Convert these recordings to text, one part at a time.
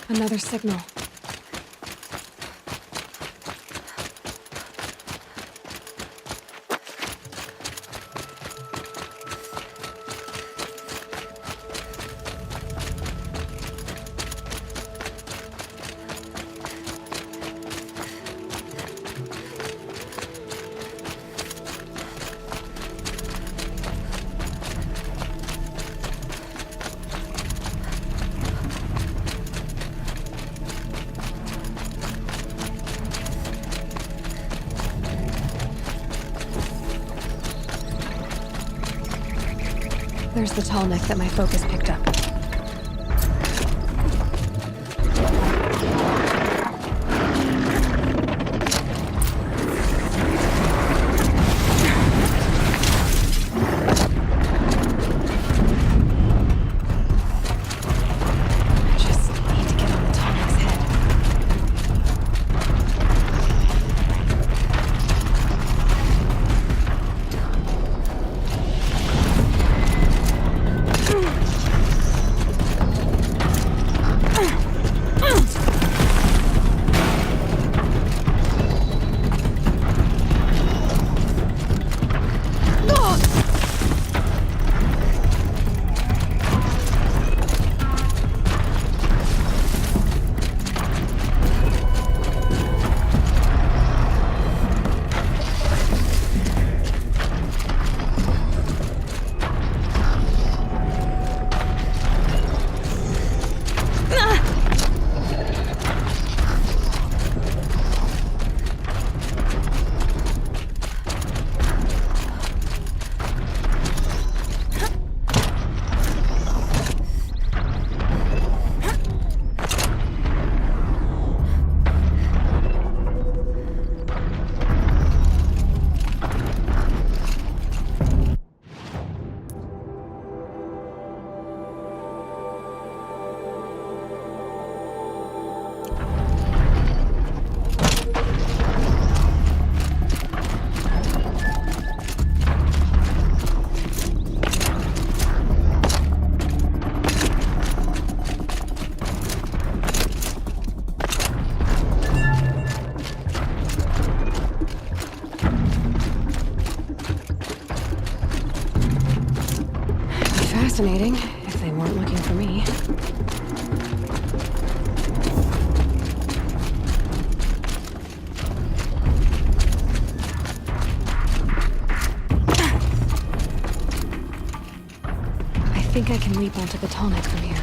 Another signal. There's the tall neck that my focus picked up. I just need to get on the tall neck's head. Fascinating, if they weren't looking for me. I think I can leap onto the tall neck from here.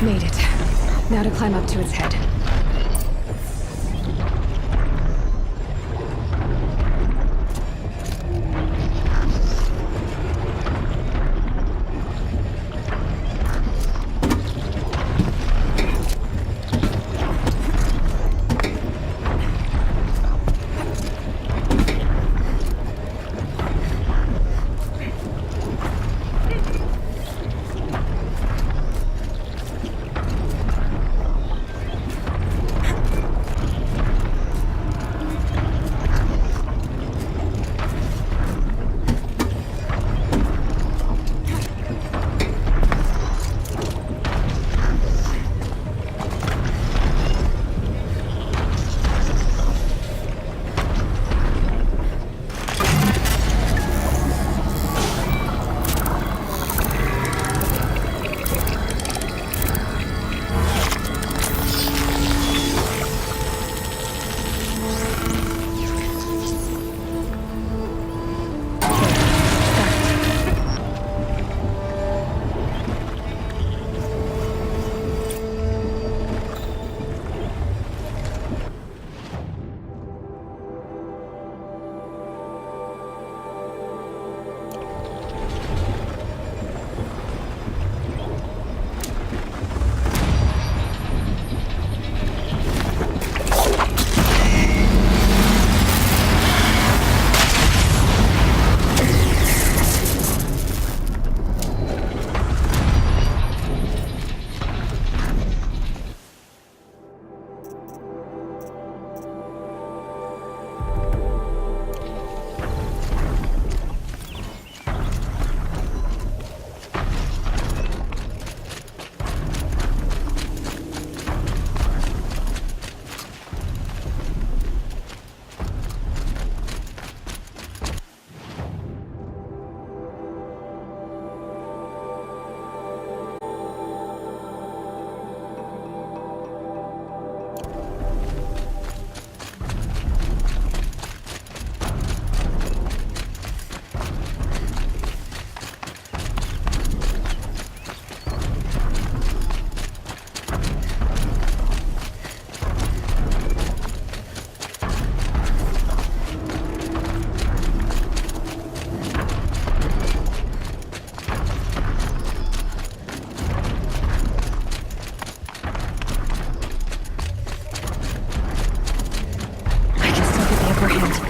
Made it. Now to climb up to its head. upper hand.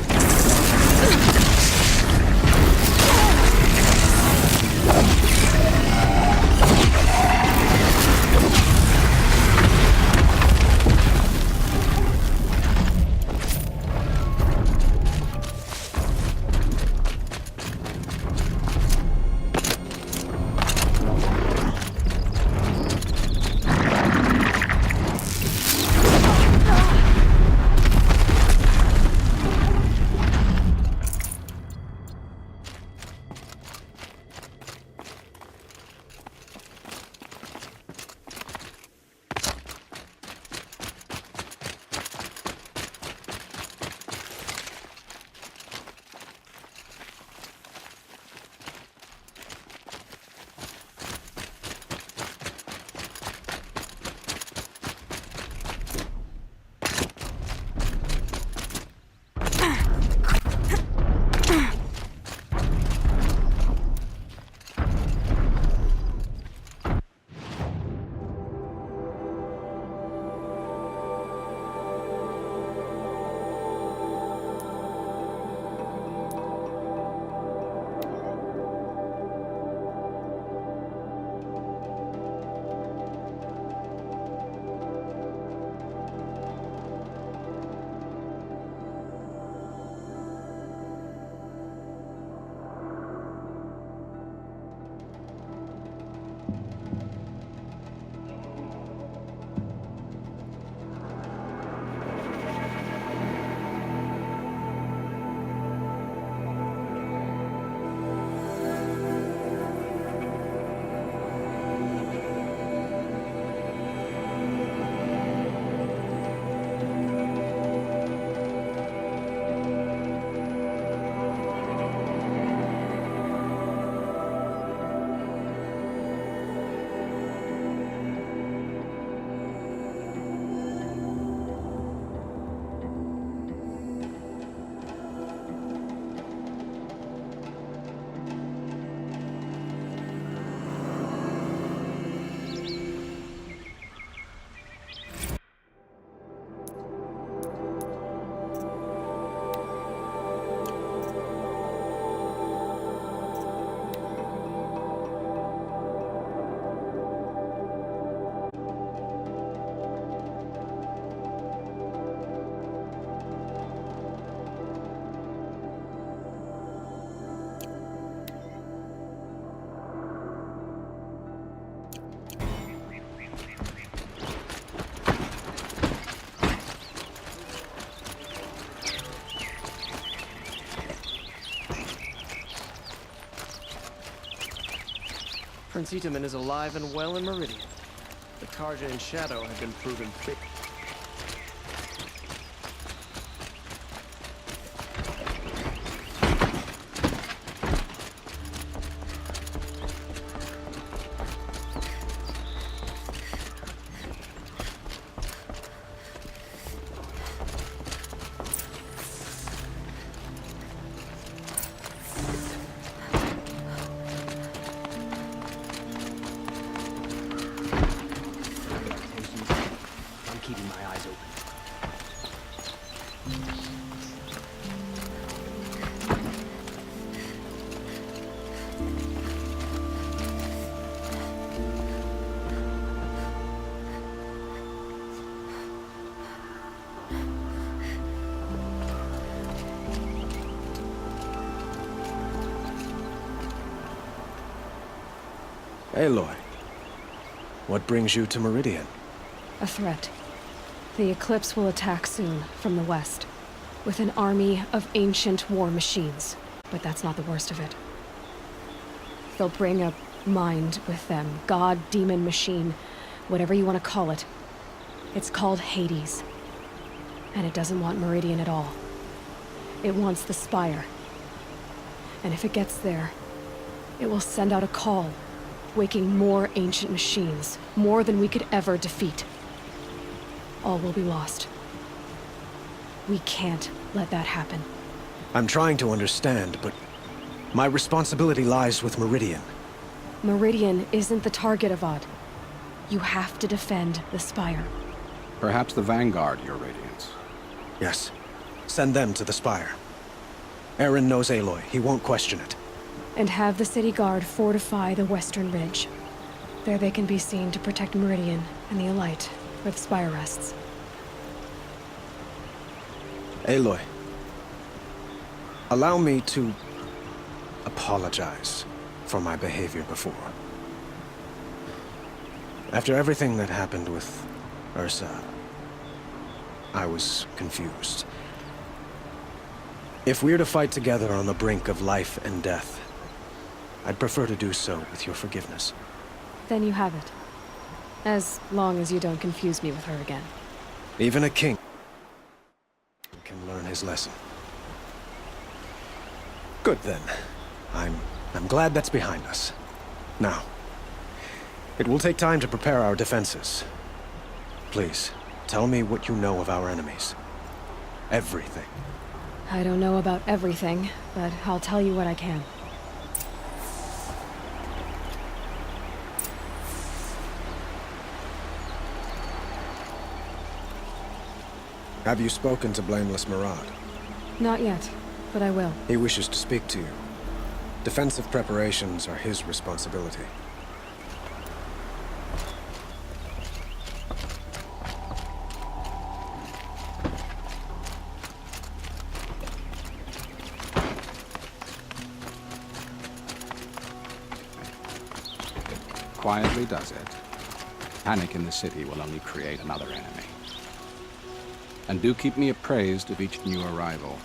Prince Itamen is alive and well in Meridian. The Carja and Shadow have been proven fit. Keeping my eyes open. Aloy, what brings you to Meridian? A threat. The Eclipse will attack soon, from the west, with an army of ancient war machines. But that's not the worst of it. They'll bring a mind with them. God, demon, machine, whatever you want to call it. It's called Hades. And it doesn't want Meridian at all. It wants the Spire. And if it gets there, it will send out a call, waking more ancient machines, more than we could ever defeat. All will be lost. We can't let that happen. I'm trying to understand, but my responsibility lies with Meridian. Meridian isn't the target, Avad. You have to defend the Spire. Perhaps the Vanguard, Your Radiance. Yes, Send them to the spire. Aaron knows Aloy. He won't question it. And have the city guard fortify the western ridge. There they can be seen to protect Meridian and the Elite, where the spire rests. Aloy, allow me to apologize for my behavior before. After everything that happened with Ursa, I was confused. If we're to fight together on the brink of life and death, I'd prefer to do so with your forgiveness. Then you have it. As long as you don't confuse me with her again. Even a king can learn his lesson. Good then. I'm glad that's behind us. Now, it will take time to prepare our defenses. Please, tell me what you know of our enemies. Everything. I don't know about everything, but I'll tell you what I can. Have you spoken to Blameless Marad? Not yet, but I will. He wishes to speak to you. Defensive preparations are his responsibility. Quietly does it. Panic in the city will only create another enemy. And do keep me appraised of each new arrival.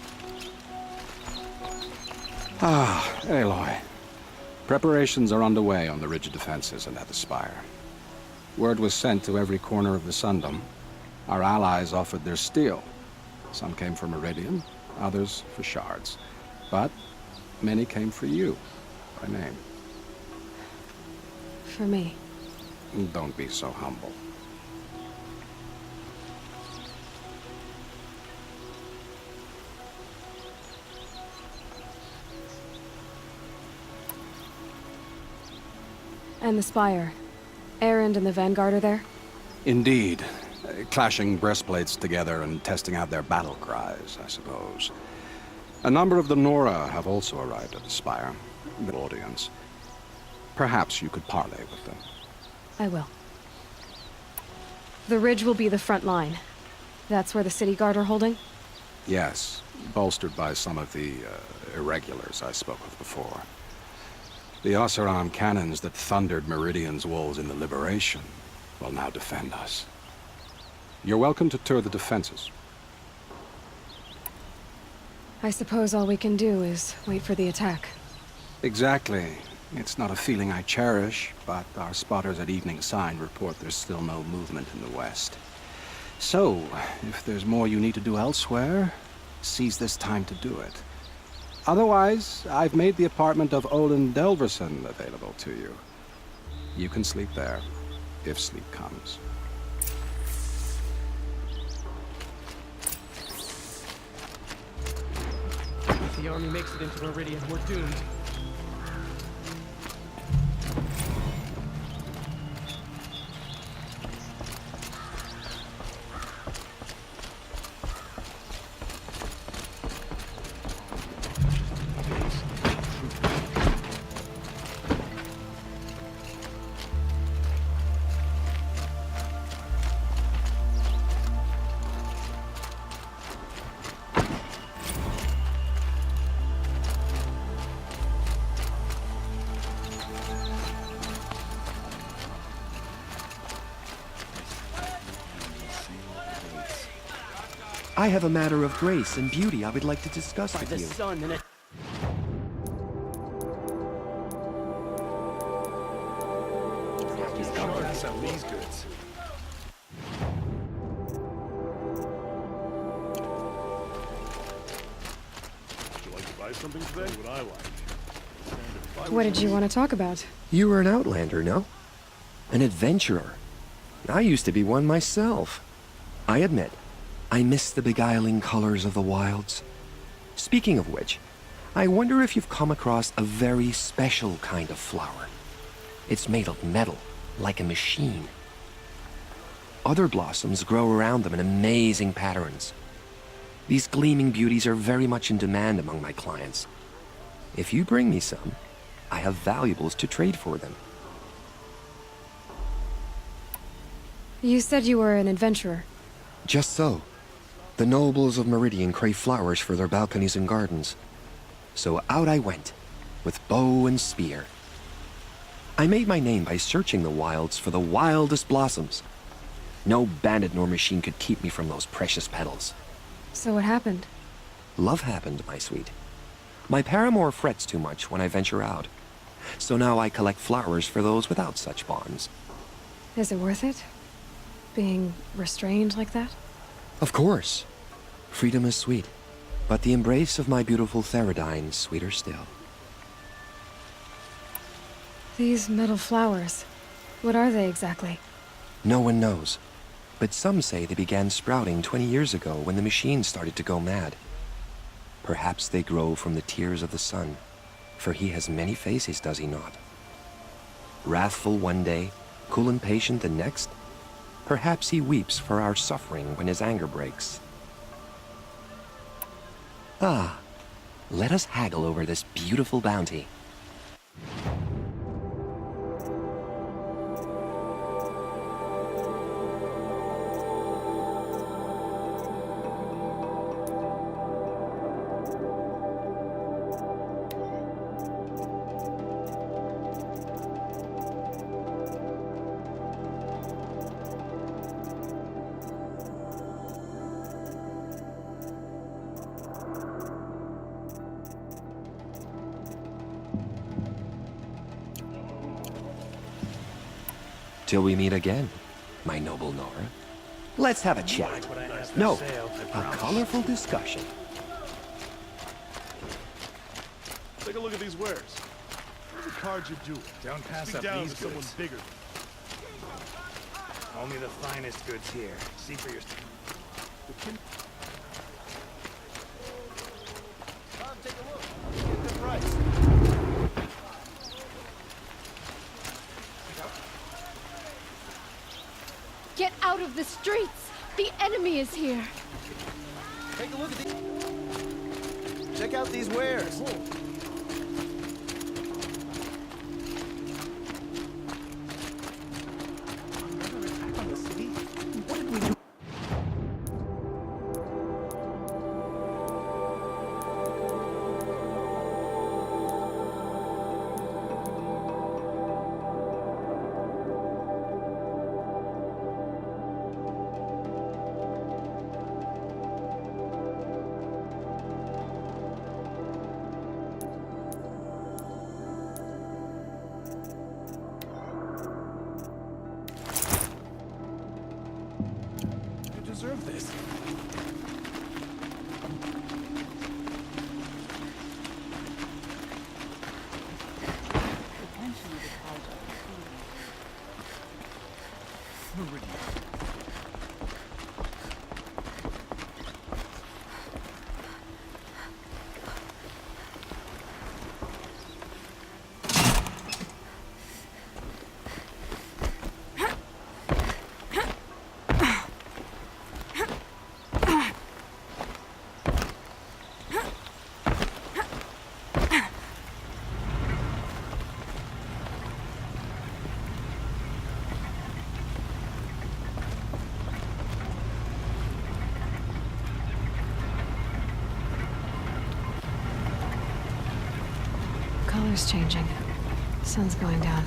Ah, Aloy. Preparations are underway on the ridge defenses and at the spire. Word was sent to every corner of the Sundom. Our allies offered their steel. Some came for Meridian, others for shards. But many came for you, by name. For me. Don't be so humble. And the Spire. Erend and the Vanguard are there? Indeed. Clashing breastplates together and testing out their battle cries, I suppose. A number of the Nora have also arrived at the Spire. The audience. Perhaps you could parley with them. I will. The ridge will be the front line. That's where the city guard are holding? Yes, bolstered by some of the irregulars I spoke of before. The Oseram cannons that thundered Meridian's walls in the Liberation will now defend us. You're welcome to tour the defenses. I suppose all we can do is wait for the attack. Exactly. It's not a feeling I cherish, but our spotters at Evening Sign report there's still no movement in the west. So, if there's more you need to do elsewhere, seize this time to do it. Otherwise, I've made the apartment of Olin Delverson available to you. You can sleep there, if sleep comes. If the army makes it into Meridian, we're doomed. I have a matter of grace and beauty I would like to discuss By with the you. sun and it. These goods. Would you like to buy something today? What I like. What did you want to talk about? You were an outlander, no? An adventurer. I used to be one myself. I admit, I miss the beguiling colors of the wilds. Speaking of which, I wonder if you've come across a very special kind of flower. It's made of metal, like a machine. Other blossoms grow around them in amazing patterns. These gleaming beauties are very much in demand among my clients. If you bring me some, I have valuables to trade for them. You said you were an adventurer. Just so. The nobles of Meridian crave flowers for their balconies and gardens. So out I went, with bow and spear. I made my name by searching the wilds for the wildest blossoms. No bandit nor machine could keep me from those precious petals. So what happened? Love happened, my sweet. My paramour frets too much when I venture out. So now I collect flowers for those without such bonds. Is it worth it? Being restrained like that? Of course. Freedom is sweet, but the embrace of my beautiful Theradine sweeter still. These metal flowers, what are they exactly? No one knows, but some say they began sprouting 20 years ago when the machines started to go mad. Perhaps they grow from the tears of the sun, for he has many faces, does he not? Wrathful one day, cool and patient the next. Perhaps he weeps for our suffering when his anger breaks. Ah, let us haggle over this beautiful bounty. Till we meet again, my noble Nora. Let's have a chat. No, a colorful discussion. Take a look at these wares. What are the cards you're doing? Don't pass Speak up down these to someone goods. bigger. Only the finest goods here. See for yourself. Come, take a look. Get the price. Get out of the streets! The enemy is here! Take a look at these. Check out these wares. You deserve this. Color's changing. Sun's going down.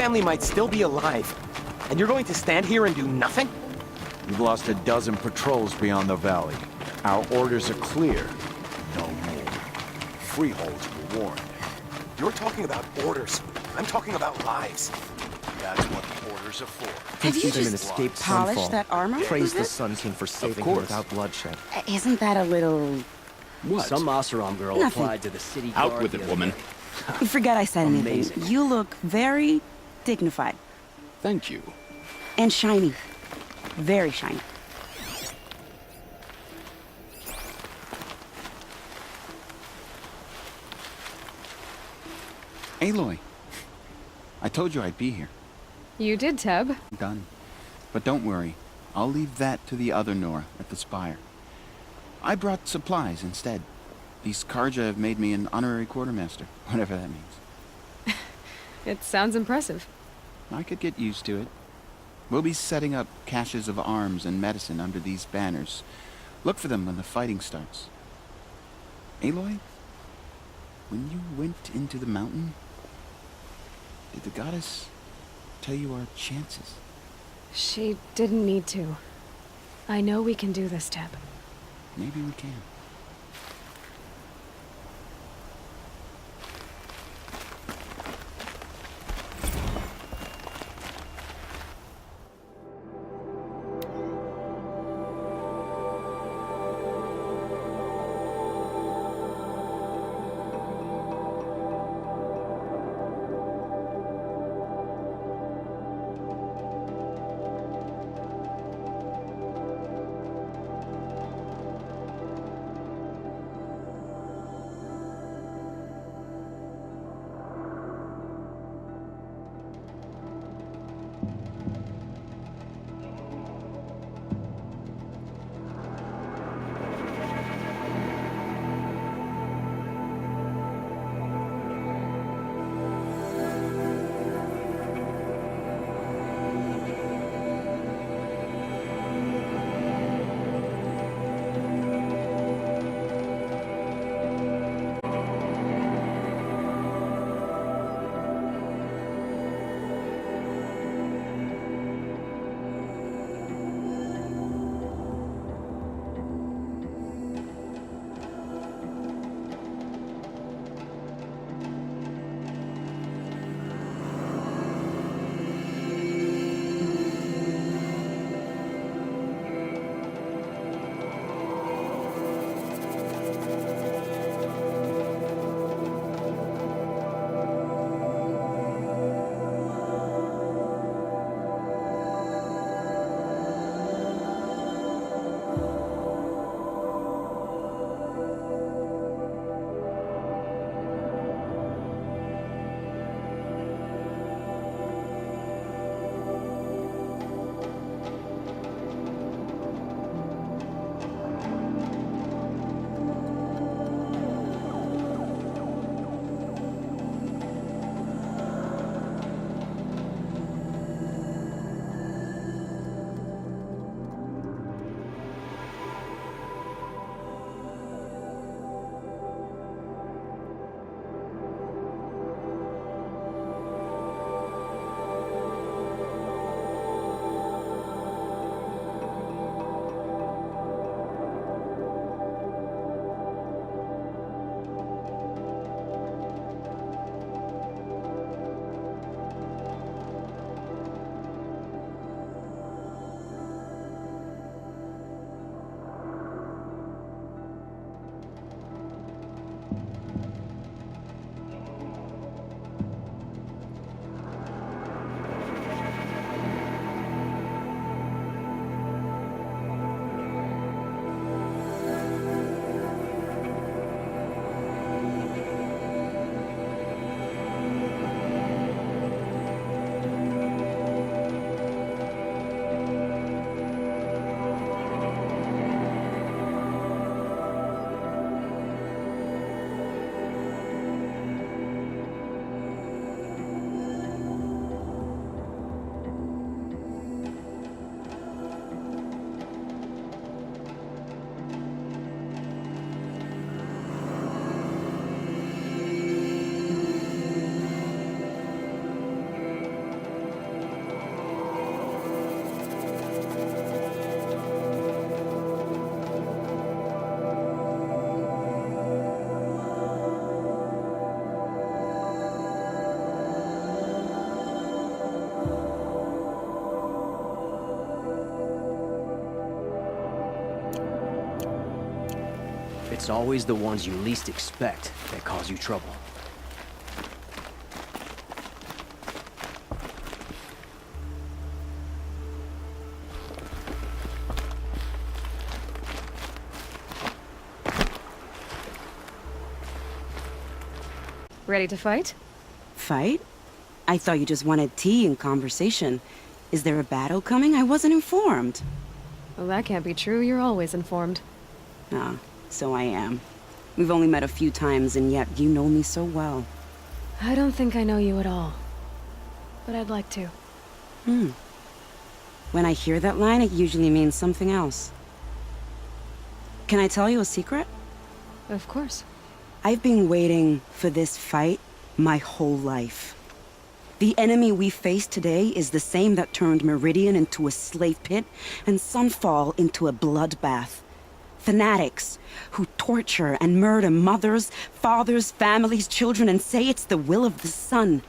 family might still be alive. And you're going to stand here and do nothing? We've lost a dozen patrols beyond the valley. Our orders are clear. No more. Freeholds were warned. You're talking about orders. I'm talking about lives. That's what the orders are for. Have you Keep them in just escape polished sunfall. that armor? Praise the Sun King for saving him without bloodshed. Isn't that a little... What? Some Oseram girl Nothing. applied to the city Out guard with the it, other woman. day. Forget I said anything. Amazing. You look very dignified. Thank you. And shiny. Very shiny. Aloy, I told you I'd be here. You did, Teb. Done. But don't worry. I'll leave that to the other Nora at the Spire. I brought supplies instead. These Karja have made me an honorary quartermaster, whatever that means. It sounds impressive. I could get used to it. We'll be setting up caches of arms and medicine under these banners. Look for them when the fighting starts. Aloy, when you went into the mountain, did the goddess tell you our chances? She didn't need to. I know we can do this, Teb. Maybe we can. It's always the ones you least expect that cause you trouble. Ready to fight? Fight? I thought you just wanted tea and conversation. Is there a battle coming? I wasn't informed. Well, that can't be true. You're always informed. Ah, so I am. We've only met a few times, and yet you know me so well. I don't think I know you at all. But I'd like to. When I hear that line, it usually means something else. Can I tell you a secret? Of course. I've been waiting for this fight my whole life. The enemy we face today is the same that turned Meridian into a slave pit and Sunfall into a bloodbath. Fanatics who torture and murder mothers, fathers, families, children, and say it's the will of the sun.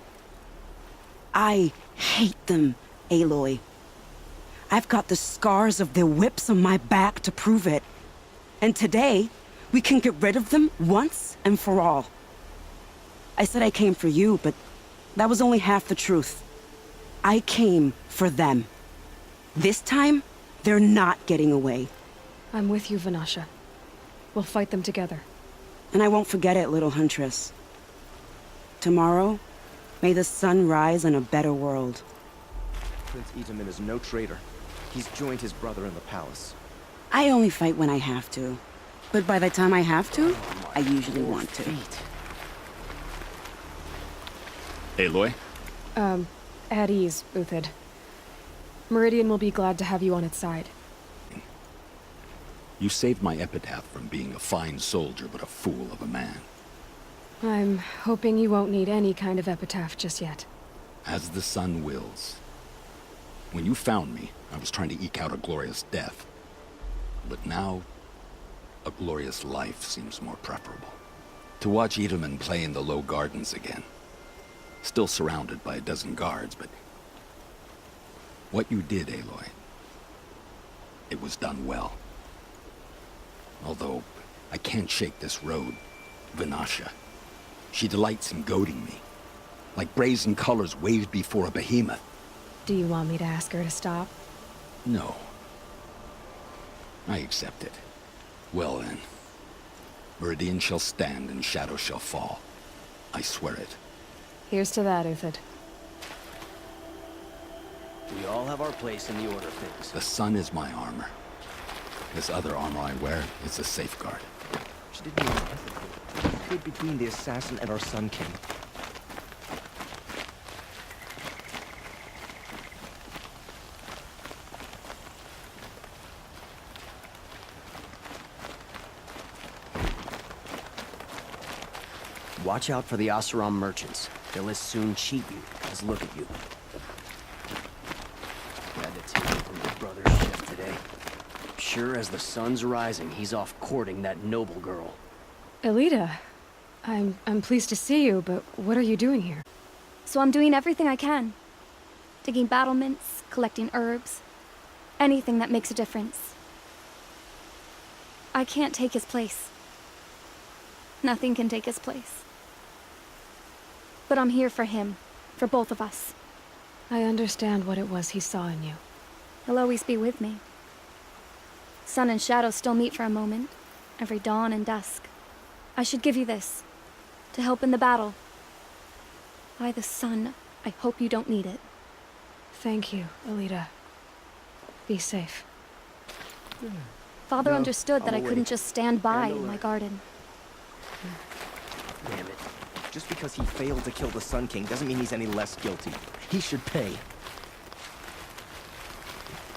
I hate them, Aloy. I've got the scars of their whips on my back to prove it. And today, we can get rid of them once and for all. I said I came for you, but that was only half the truth. I came for them. This time, they're not getting away. I'm with you, Vanasha. We'll fight them together. And I won't forget it, little huntress. Tomorrow, may the sun rise in a better world. Prince Itamen is no traitor. He's joined his brother in the palace. I only fight when I have to. But by the time I have to, I usually want to. Aloy? At ease, Uthid. Meridian will be glad to have you on its side. You saved my epitaph from being a fine soldier, but a fool of a man. I'm hoping you won't need any kind of epitaph just yet. As the sun wills. When you found me, I was trying to eke out a glorious death. But now, a glorious life seems more preferable. To watch Itamen play in the low gardens again. Still surrounded by a dozen guards, but... what you did, Aloy, it was done well. Although, I can't shake this road, Vanasha. She delights in goading me. Like brazen colors waved before a behemoth. Do you want me to ask her to stop? No. I accept it. Well then. Meridian shall stand and shadow shall fall. I swear it. Here's to that, Uthid. We all have our place in the order of things. The sun is my armor. This other armor I wear is a safeguard. She didn't mean anything. Could between the assassin and our Sun King. Watch out for the Oseram merchants. They'll as soon cheat you as look at you. Glad to take it from your brother's ship today. Sure as the sun's rising, he's off courting that noble girl. Elita, I'm pleased to see you, but what are you doing here? So I'm doing everything I can. Digging battlements, collecting herbs, anything that makes a difference. I can't take his place. Nothing can take his place. But I'm here for him, for both of us. I understand what it was he saw in you. He'll always be with me. Sun and shadow still meet for a moment, every dawn and dusk. I should give you this, to help in the battle. By the sun, I hope you don't need it. Thank you, Elita. Be safe. Father No, understood that I'm I away. couldn't just stand by Handle in her. my garden. Damn it. Just because he failed to kill the Sun King doesn't mean he's any less guilty. He should pay.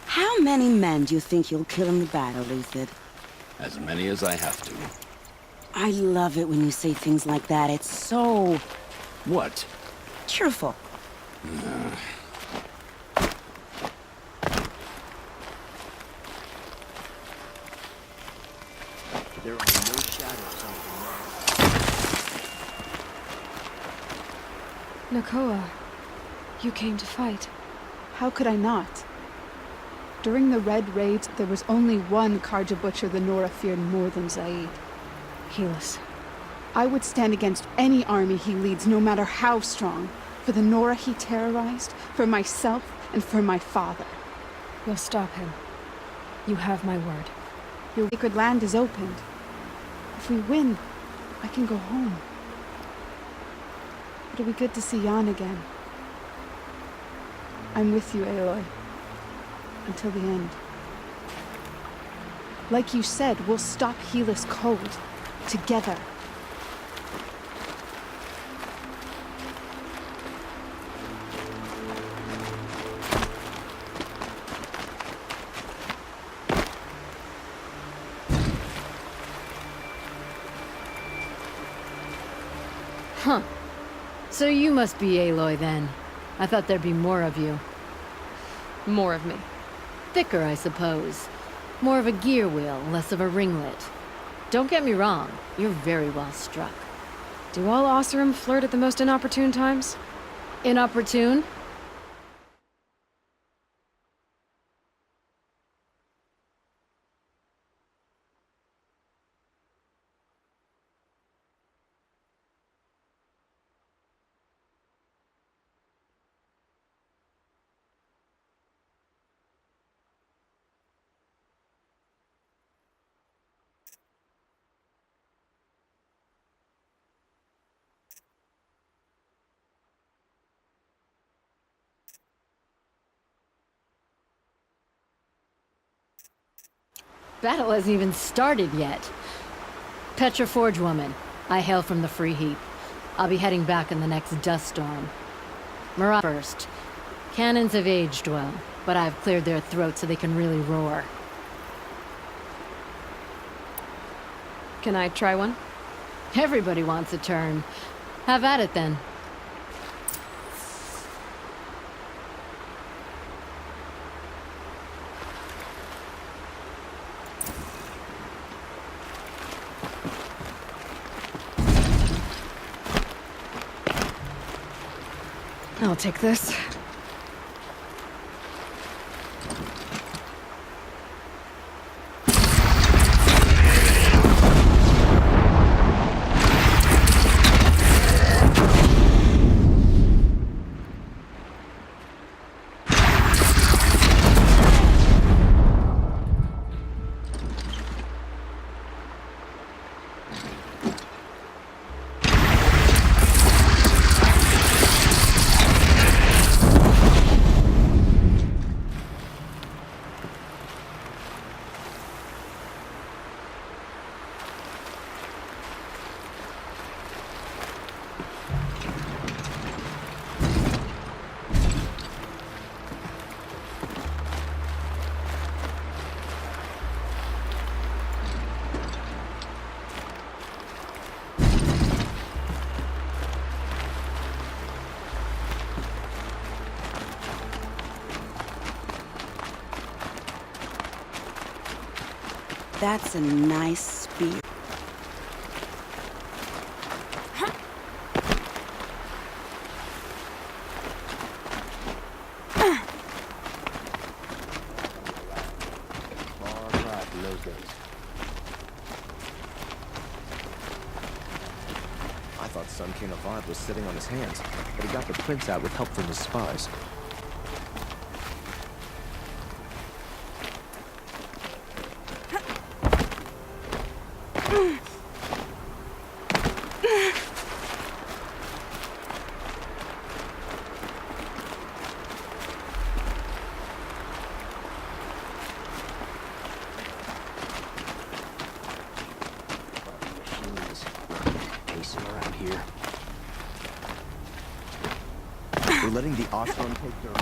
How many men do you think you'll kill in the battle, Uthid? As many as I have to. I love it when you say things like that. It's so What? cheerful. There are no shadows on the Nakoa, you came to fight. How could I not? During the Red Raids, there was only one Karja butcher the Nora feared more than Zaid. Helis. I would stand against any army he leads, no matter how strong, for the Nora he terrorized, for myself, and for my father. You'll stop him. You have my word. Your sacred land is opened. If we win, I can go home. It'll be good to see Jan again. I'm with you, Aloy. Until the end. Like you said, we'll stop Helis cold. Together. Huh. So you must be Aloy then. I thought there'd be more of you. More of me. Thicker, I suppose. More of a gear wheel, less of a ringlet. Don't get me wrong, you're very well struck. Do all Oseram flirt at the most inopportune times? Inopportune? Battle hasn't even started yet. Petra Forge Woman. I hail from the Free Heap. I'll be heading back in the next dust storm. Mirage first. Cannons have aged well, but I've cleared their throats so they can really roar. Can I try one? Everybody wants a turn. Have at it then. I'll take this. That's a nice spear. I thought Sun King Avad was sitting on his hands, but he got the prince out with help from his spies. We're letting the Oseram take their...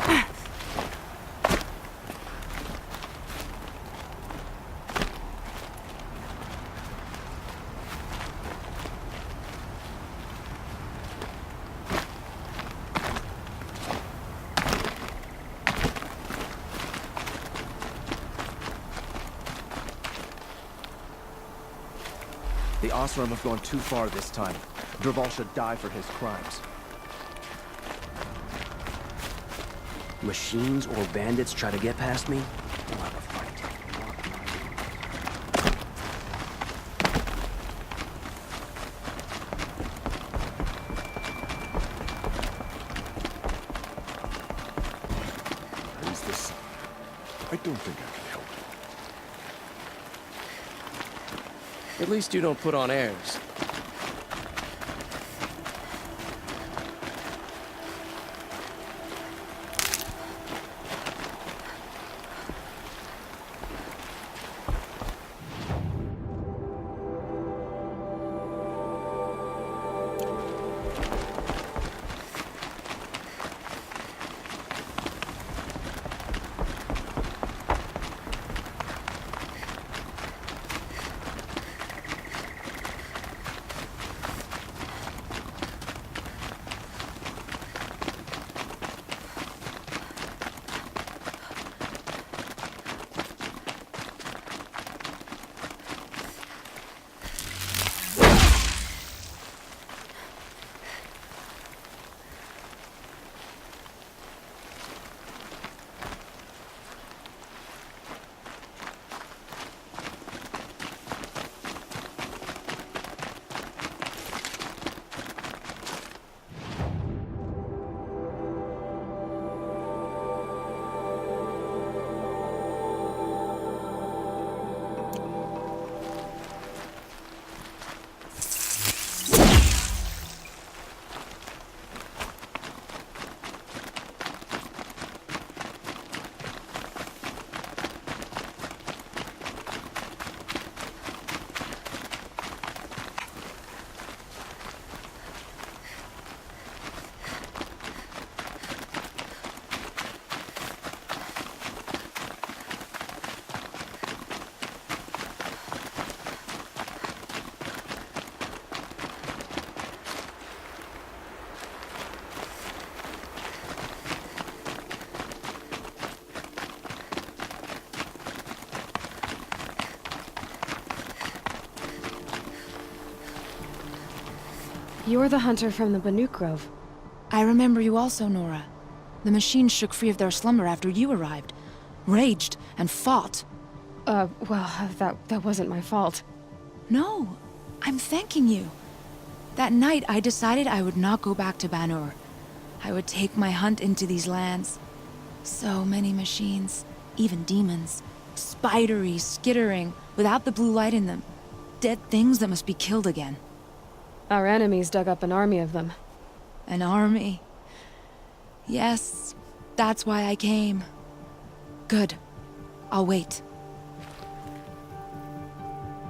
The Oseram have gone too far this time. Dervahl should die for his crimes. Machines or bandits try to get past me? We'll have a fight. freeze the sun. I don't think I can help it. At least you don't put on airs. You're the hunter from the Banuk Grove. I remember you also, Nora. The machines shook free of their slumber after you arrived. Raged and fought. Well, that wasn't my fault. No, I'm thanking you. That night, I decided I would not go back to Banur. I would take my hunt into these lands. So many machines, even demons. Spidery, skittering, without the blue light in them. Dead things that must be killed again. Our enemies dug up an army of them. An army? Yes, that's why I came. Good. I'll wait.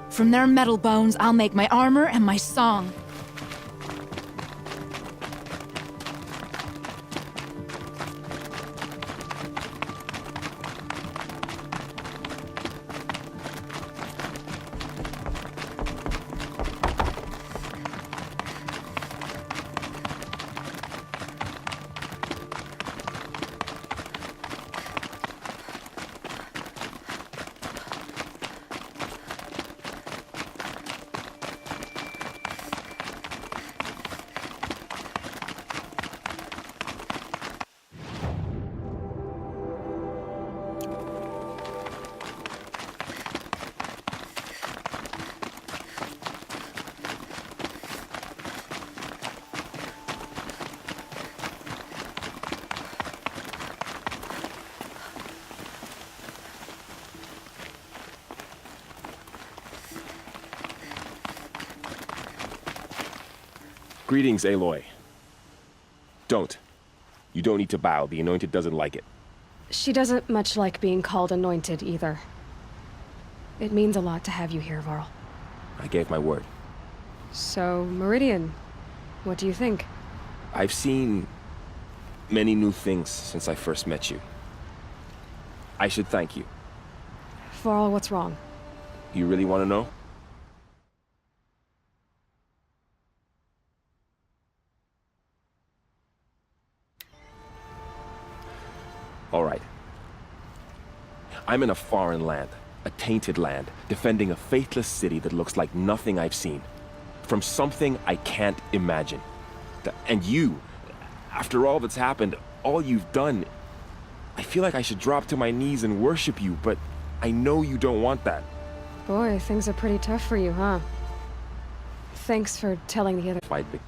From their metal bones, I'll make my armor and my song. Greetings, Aloy. Don't. You don't need to bow. The Anointed doesn't like it. She doesn't much like being called Anointed, either. It means a lot to have you here, Varl. I gave my word. So, Meridian, what do you think? I've seen many new things since I first met you. I should thank you. Varl, what's wrong? You really want to know? All right. I'm in a foreign land, a tainted land, defending a faithless city that looks like nothing I've seen. From something I can't imagine. And you, after all that's happened, all you've done, I feel like I should drop to my knees and worship you, but I know you don't want that. Boy, things are pretty tough for you, huh? Thanks for telling the other... Fight me.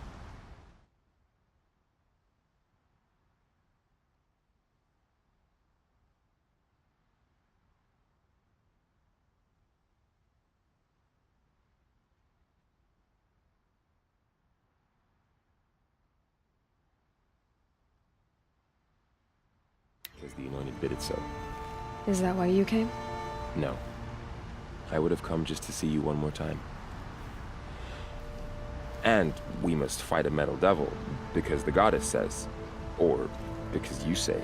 as the Anointed bid it so. Is that why you came? No. I would have come just to see you one more time. And we must fight a metal devil, because the goddess says. Or because you say.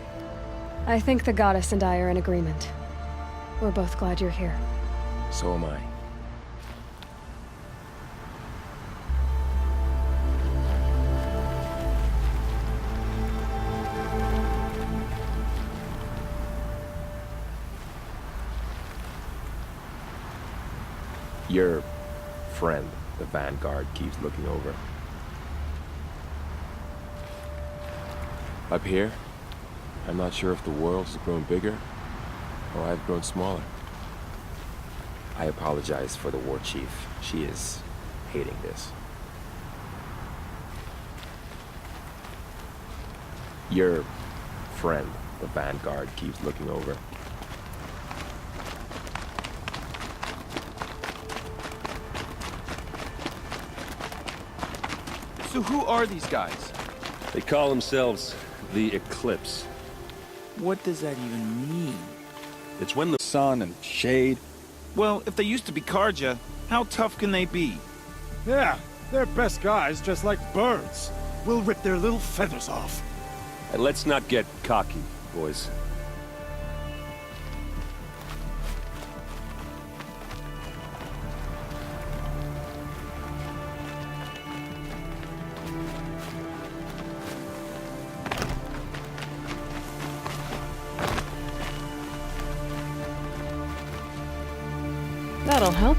I think the goddess and I are in agreement. We're both glad you're here. So am I. Your friend, the Vanguard, keeps looking over. Up here, I'm not sure if the world has grown bigger or I've grown smaller. I apologize for the war chief. She is hating this. Your friend, the Vanguard, keeps looking over. So who are these guys? They call themselves the Eclipse. What does that even mean? It's when the sun and shade... Well, if they used to be Karja, how tough can they be? Yeah, they're best guys, just like birds. We'll rip their little feathers off. And let's not get cocky, boys. That'll help.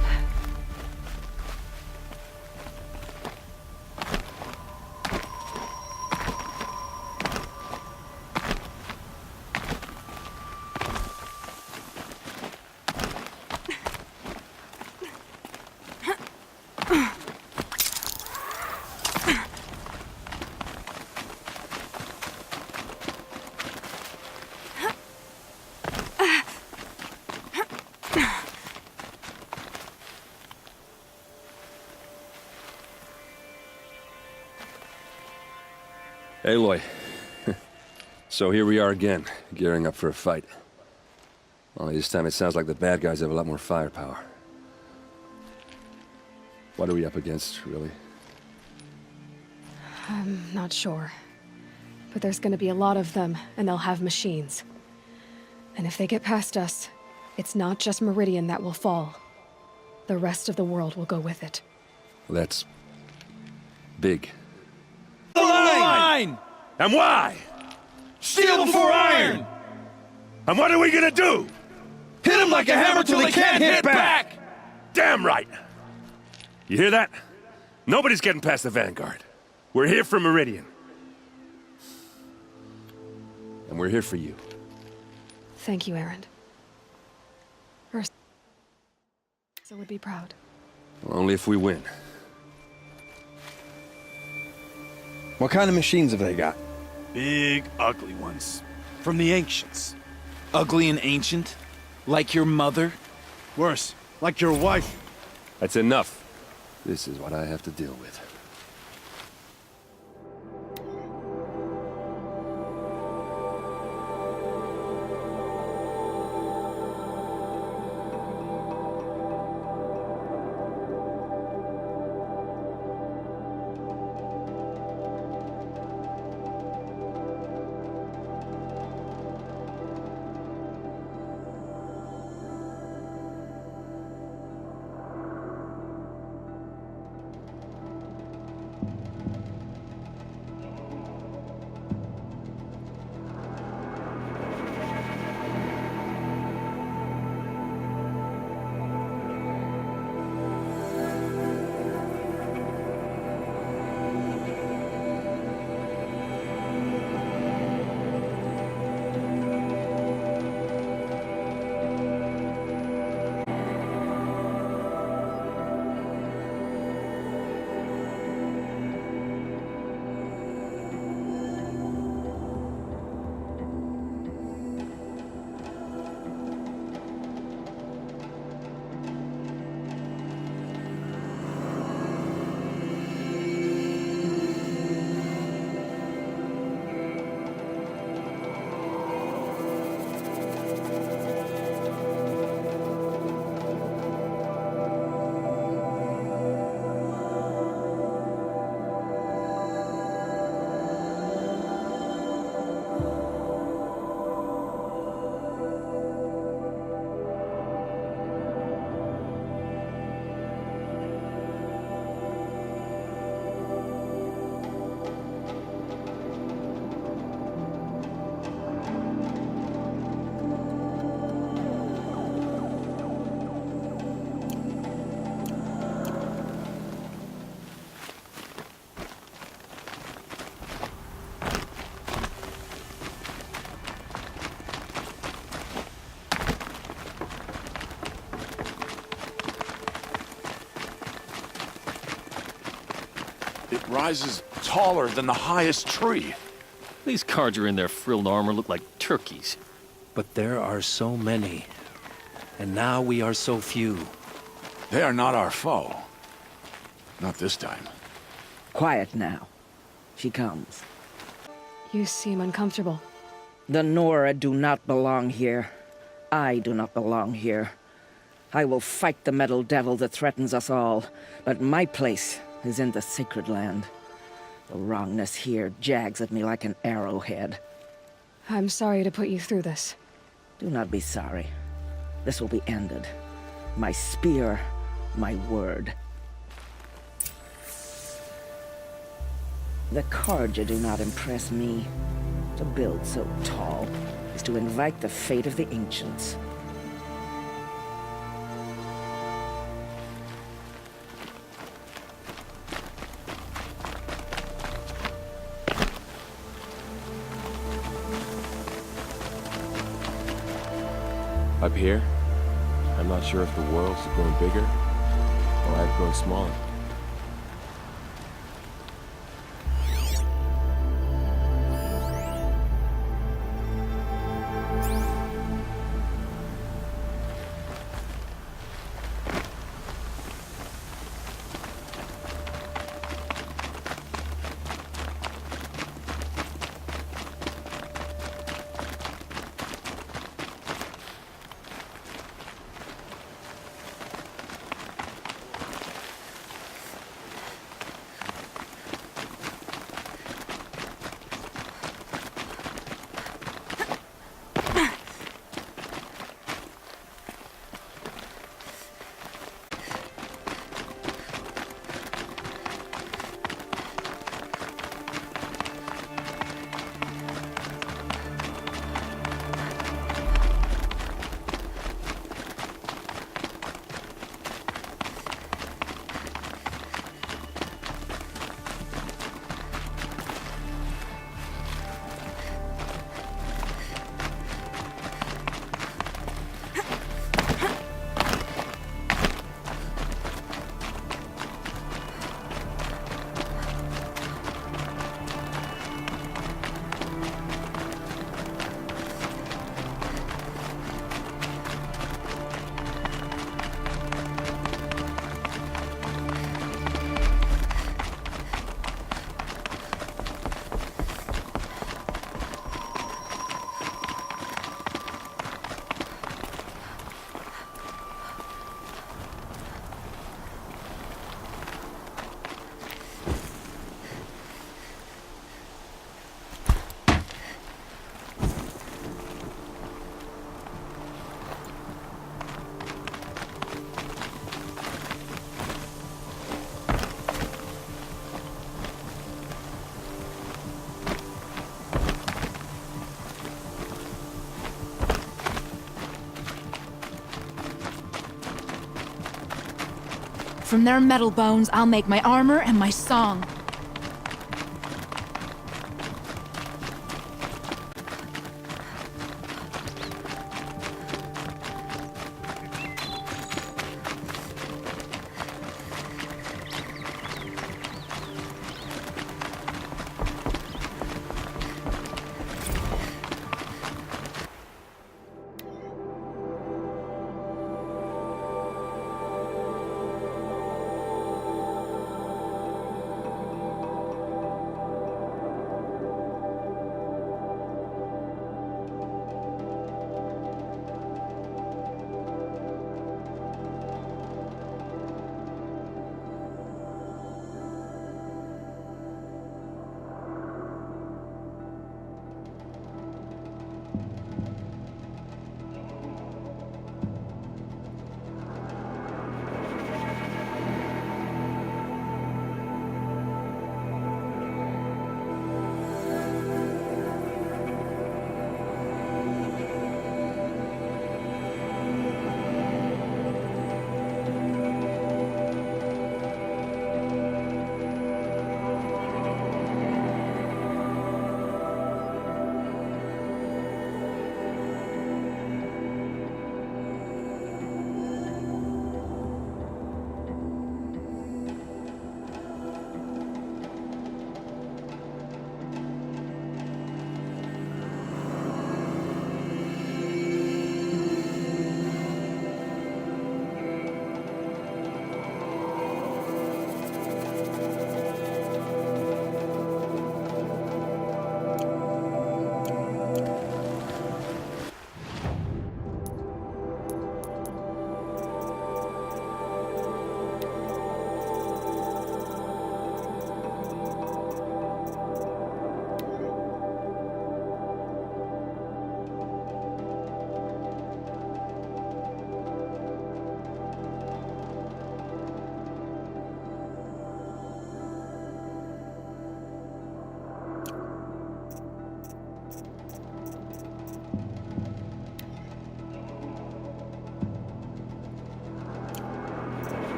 Aloy. So here we are again, gearing up for a fight. Only this time it sounds like the bad guys have a lot more firepower. What are we up against, really? I'm not sure. But there's gonna be a lot of them, and they'll have machines. And if they get past us, it's not just Meridian that will fall. The rest of the world will go with it. That's... big. The line! And why? Steel before iron! And what are we gonna do? Hit them like a hammer till they can't hit back! Damn right! You hear that? Nobody's getting past the Vanguard. We're here for Meridian. And we're here for you. Thank you, Erend. Ursa would be proud. Well, only if we win. What kind of machines have they got? Big, ugly ones. From the ancients. Ugly and ancient? Like your mother? Worse, like your wife. That's enough. This is what I have to deal with. It rises taller than the highest tree. These Carja in their frilled armor look like turkeys. But there are so many. And now we are so few. They are not our foe. Not this time. Quiet now. She comes. You seem uncomfortable. The Nora do not belong here. I do not belong here. I will fight the metal devil that threatens us all, but my place is in the sacred land. The wrongness here jags at me like an arrowhead. I'm sorry to put you through this. Do not be sorry. This will be ended. My spear, my word. The Carja do not impress me. To build so tall is to invite the fate of the ancients. Up here, I'm not sure if the world's grown bigger or I've grown smaller. From their metal bones, I'll make my armor and my song.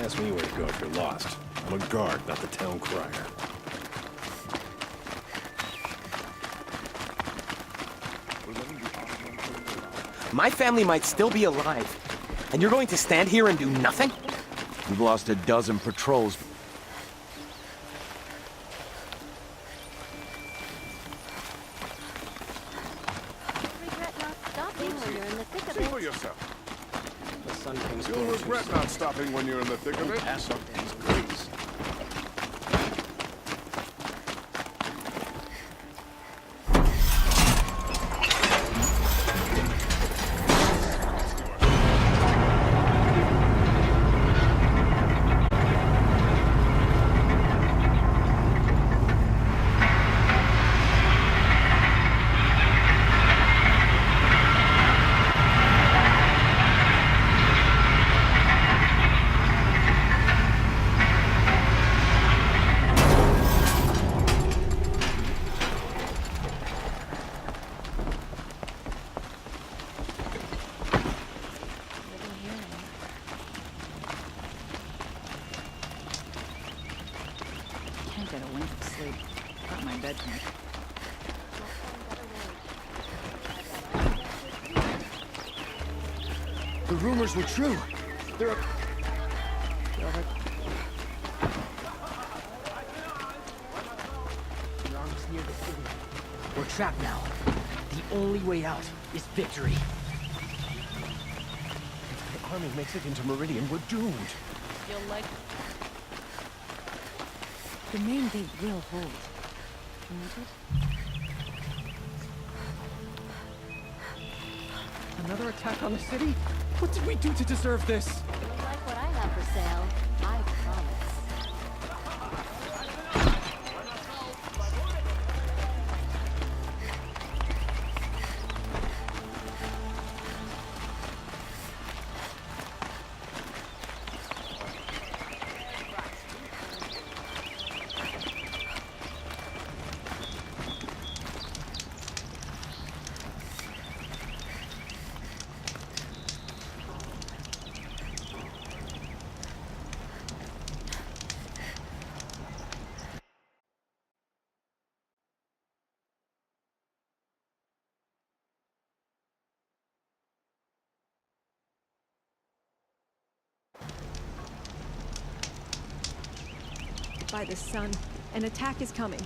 Ask me where to go if you're lost. I'm a guard, not the town crier. My family might still be alive, and you're going to stand here and do nothing? We've lost a dozen patrols. Regret not stopping when you're in the thick of See it. for yourself. The Sun King's You'll forces regret not stopping when you're in the thick of it. pass up these goods. Can't get a wink of sleep. Not my bedtime. The rumors were true. There are... The army's near the city. We're trapped now. The only way out is victory. If the army makes it into Meridian, we're doomed. You'll like... The main gate will hold. Won't it? Another attack on the city? What did we do to deserve this? You like what I have for sale? I promise. By the sun, an attack is coming.